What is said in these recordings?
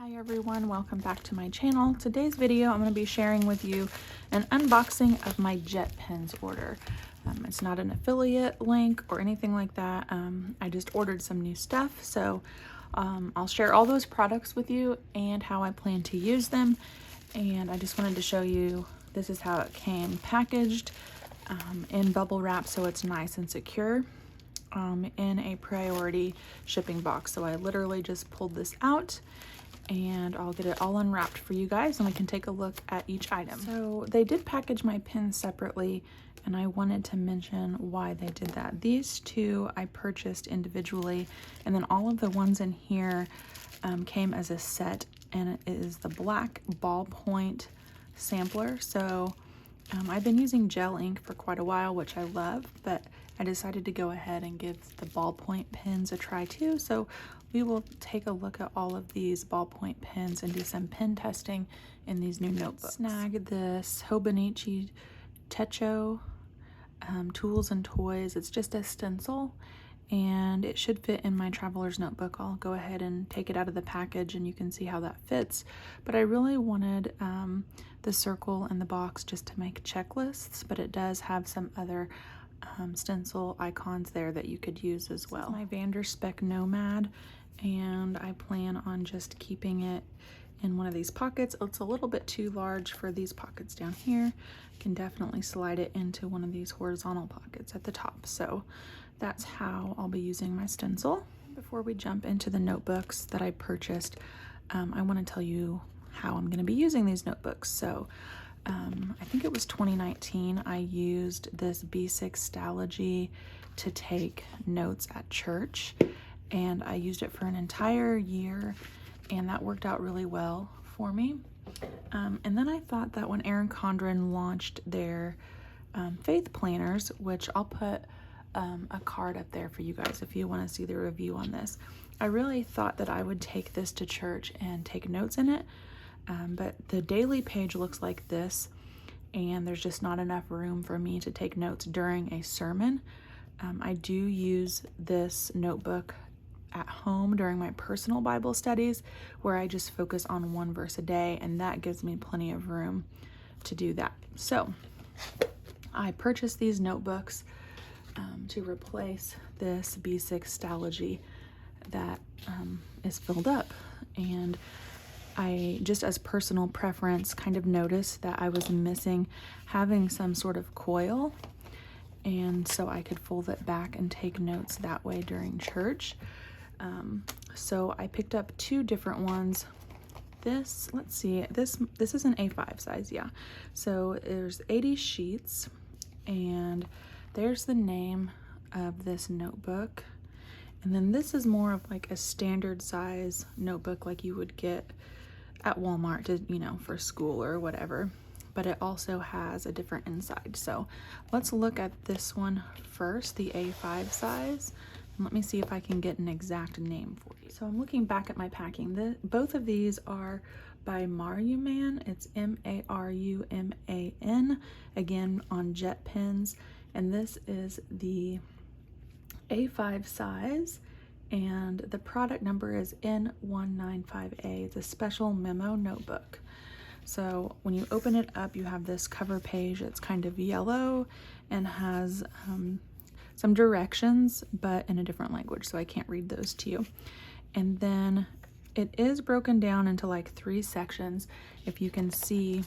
Hi everyone, welcome back to my channel. Today's video I'm going to be sharing with you an unboxing of my JetPens order. It's not an affiliate link or anything like that. I just ordered some new stuff, so I'll share all those products with you and how I plan to use them. And I just wanted to show you, this is how it came packaged in bubble wrap, so it's nice and secure in a priority shipping box. So I literally just pulled this out and I'll get it all unwrapped for you guys and we can take a look at each item. So they did package my pins separately, and I wanted to mention why they did that. These two I purchased individually, and then all of the ones in here came as a set, and it is the black ballpoint sampler. So I've been using gel ink for quite a while, which I love, but I decided to go ahead and give the ballpoint pens a try too. So we will take a look at all of these ballpoint pens and do some pen testing in these new notebooks. Snag this Hobonichi Techo Tools and Toys. It's just a stencil and it should fit in my traveler's notebook. I'll go ahead and take it out of the package and you can see how that fits. But I really wanted the circle and the box just to make checklists, but it does have some other stencil icons there that you could use as well. My Vanderspec Nomad, and I plan on just keeping it in one of these pockets. It's a little bit too large for these pockets down here. Can definitely slide it into one of these horizontal pockets at the top. So that's how I'll be using my stencil. Before we jump into the notebooks that I purchased, I want to tell you how I'm going to be using these notebooks. So I think it was 2019, I used this B6 Stalogy to take notes at church, and I used it for an entire year, and that worked out really well for me. And then I thought that when Erin Condren launched their faith planners, which I'll put a card up there for you guys if you want to see the review on this, I really thought that I would take this to church and take notes in it. But the daily page looks like this, and there's just not enough room for me to take notes during a sermon. I do use this notebook at home during my personal Bible studies, where I just focus on one verse a day, and that gives me plenty of room to do that. So I purchased these notebooks to replace this B6 Stalogy that is filled up, and I just, as personal preference, kind of noticed that I was missing having some sort of coil, and so I could fold it back and take notes that way during church. So I picked up two different ones. This, let's see, this is an A5 size, yeah. So there's 80 sheets, and there's the name of this notebook. And then this is more of like a standard size notebook like you would get at Walmart to, you know, for school or whatever, but it also has a different inside. So let's look at this one first, the A5 size, and let me see if I can get an exact name for you. So I'm looking back at my packing. Both of these are by Maruman. It's M-A-R-U-M-A-N, again on JetPens, and this is the A5 size, and the product number is N195A. It's a special memo notebook. So when you open it up, you have this cover page. It's kind of yellow and has some directions, but in a different language, so I can't read those to you. And then it is broken down into like 3 sections. If you can see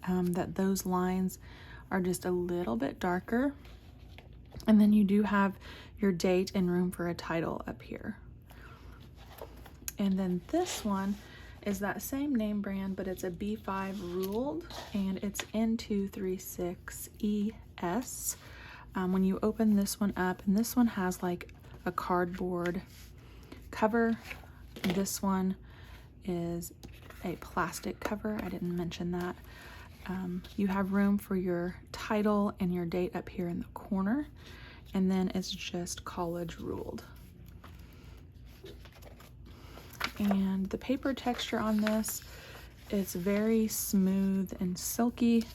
that those lines are just a little bit darker. And then you do have your date and room for a title up here. And then this one is that same name brand, but it's a B5 ruled, and it's N236ES. When you open this one up, and this one has like a cardboard cover. This one is a plastic cover. I didn't mention that. You have room for your title and your date up here in the corner, and then it's just college ruled. And the paper texture on this is very smooth and silky.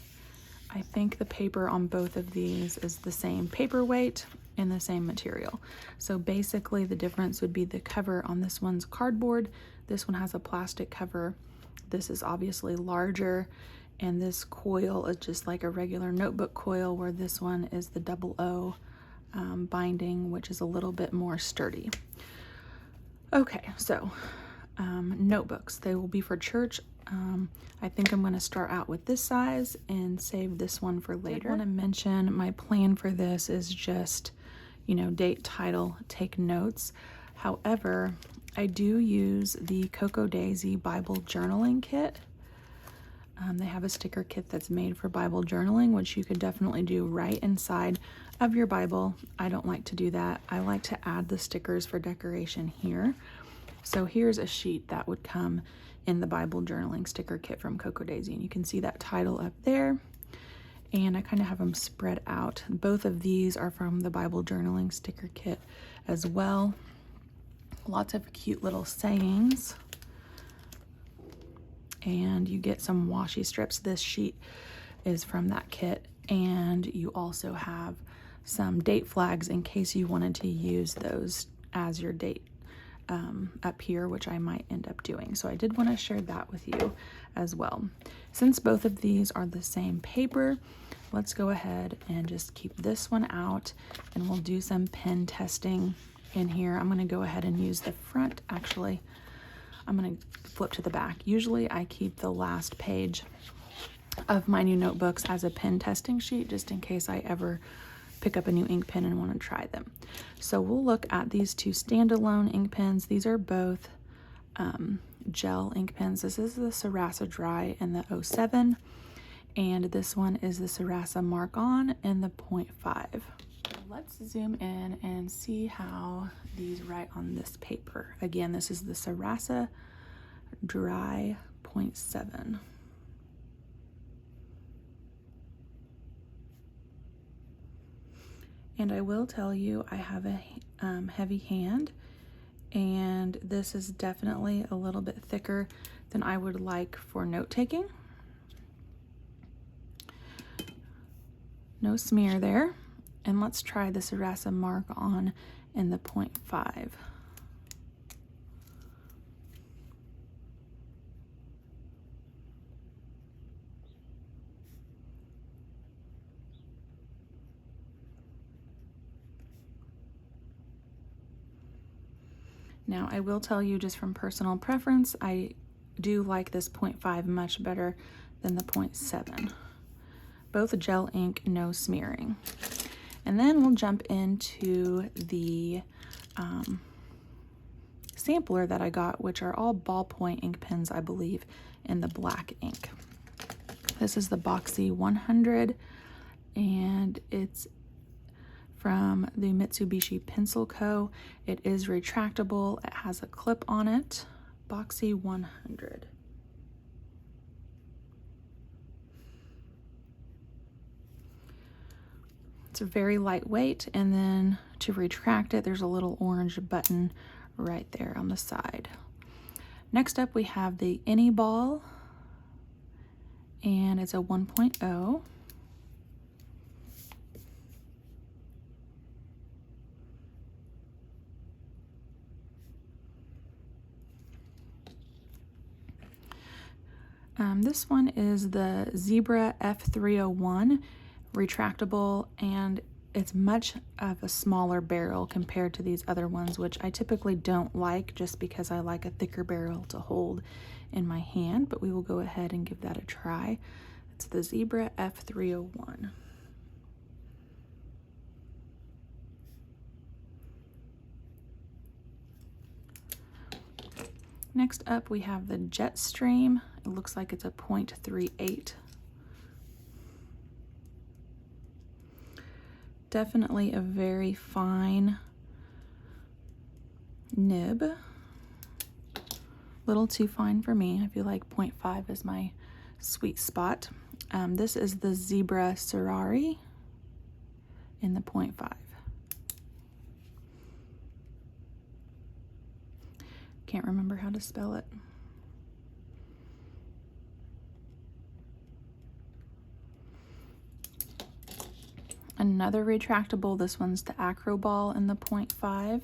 I think the paper on both of these is the same paper weight, in the same material. So basically the difference would be the cover on this one's cardboard. This one has a plastic cover. This is obviously larger, and this coil is just like a regular notebook coil, where this one is the double O binding, which is a little bit more sturdy. Okay, so notebooks, they will be for church. I think I'm going to start out with this size and save this one for later. I want to mention my plan for this is just, you know, date, title, take notes. However, I do use the Cocoa Daisy Bible journaling kit. They have a sticker kit that's made for Bible journaling, which you could definitely do right inside of your Bible. I don't like to do that. I like to add the stickers for decoration here. So here's a sheet that would come in the Bible journaling sticker kit from Cocoa Daisy, and you can see that title up there. And I kind of have them spread out. Both of these are from the Bible journaling sticker kit as well. Lots of cute little sayings. And you get some washi strips. This sheet is from that kit. And you also have some date flags in case you wanted to use those as your date up here, which I might end up doing. So I did want to share that with you as well. Since both of these are the same paper, let's go ahead and just keep this one out, and we'll do some pen testing in here. I'm going to go ahead and use the front. Actually, I'm going to flip to the back. Usually I keep the last page of my new notebooks as a pen testing sheet, just in case I ever pick up a new ink pen and want to try them. So we'll look at these two standalone ink pens. These are both gel ink pens. This is the Sarasa Dry and the 07, and this one is the Sarasa Mark On and the 0.5. Let's zoom in and see how these write on this paper. Again, this is the Sarasa Dry 0.7. And I will tell you, I have a heavy hand, and this is definitely a little bit thicker than I would like for note-taking. No smear there. And let's try the Sarasa Mark On in the 0.5. Now, I will tell you, just from personal preference, I do like this 0.5 much better than the 0.7. Both gel ink, no smearing. And then we'll jump into the sampler that I got, which are all ballpoint ink pens, I believe, in the black ink. This is the Boxy 100, and it's from the Mitsubishi Pencil Co. It is retractable. It has a clip on it. Boxy 100. It's very lightweight, and then to retract it, there's a little orange button right there on the side. Next up, we have the Anyball, and it's a 1.0. This one is the Zebra F301 retractable, and it's much of a smaller barrel compared to these other ones, which I typically don't like, just because I like a thicker barrel to hold in my hand, but we will go ahead and give that a try. It's the Zebra F301. Next up, we have the Jetstream. It looks like it's a 0.38. Definitely a very fine nib. Little too fine for me. I feel like 0.5 is my sweet spot. This is the Zebra Sarari in the 0.5. Can't remember how to spell it. Another retractable, this one's the Acroball in the 0.5.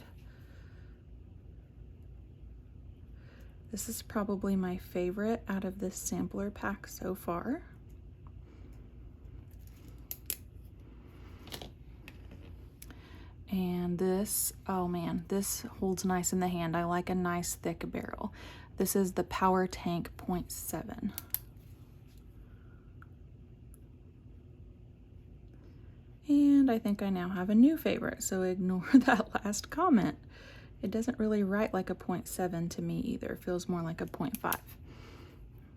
This is probably my favorite out of this sampler pack so far. And this, oh man, this holds nice in the hand. I like a nice thick barrel. This is the Power Tank 0.7. And I think I now have a new favorite, so ignore that last comment. It doesn't really write like a 0.7 to me either. It feels more like a 0.5.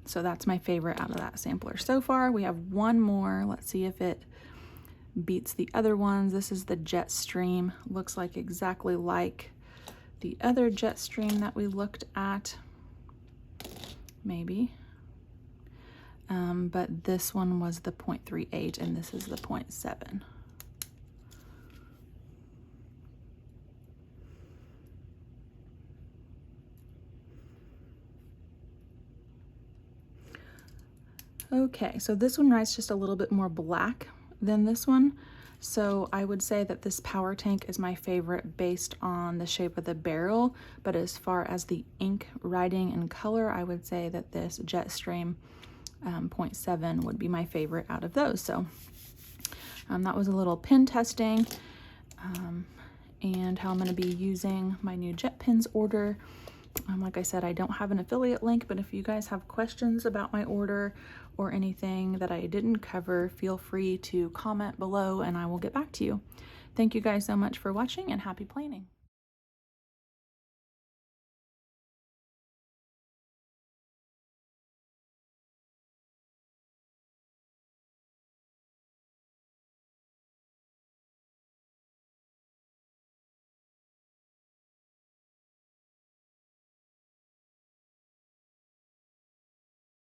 So that's my favorite out of that sampler so far. We have one more. Let's see if it beats the other ones. This is the Jetstream. Looks like exactly like the other Jetstream that we looked at. Maybe. But this one was the 0.38 and this is the 0.7. Okay, so this one writes just a little bit more black than this one. So I would say that this Power Tank is my favorite based on the shape of the barrel, but as far as the ink writing and color, I would say that this Jetstream 0.7 would be my favorite out of those. So that was a little pen testing and how I'm going to be using my new JetPens order. Like I said, I don't have an affiliate link, but if you guys have questions about my order or anything that I didn't cover, feel free to comment below and I will get back to you. Thank you guys so much for watching and happy planing.